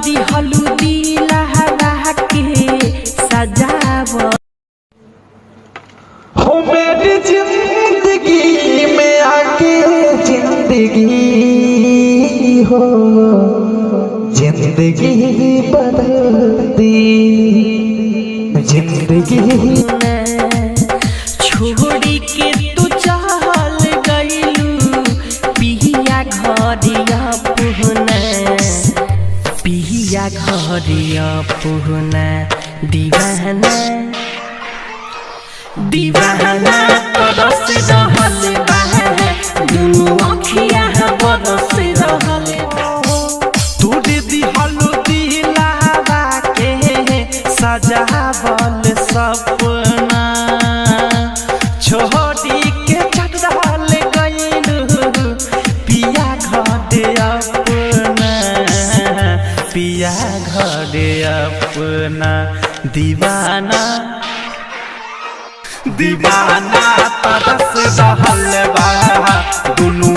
दिहलू दिलहरा के सजावल। हो मेरी जिंदगी में आके जिंदगी हो जिंदगी बदल दी जिंदगी। छोड़ी के तू चल गइलू पिया घरिया पुहना पिया घरिया पुहना दीवाना दीवाना तरस रहल बा दुनु अखिया बरस रहल बा। तोड़े दिहलू दिलहरा के सजावल सपना छोड़ी के चढ़ल गइलू पिया घरे अपना पिया घरे अपना दीवाना दीवाना तरस रहल बा दुनु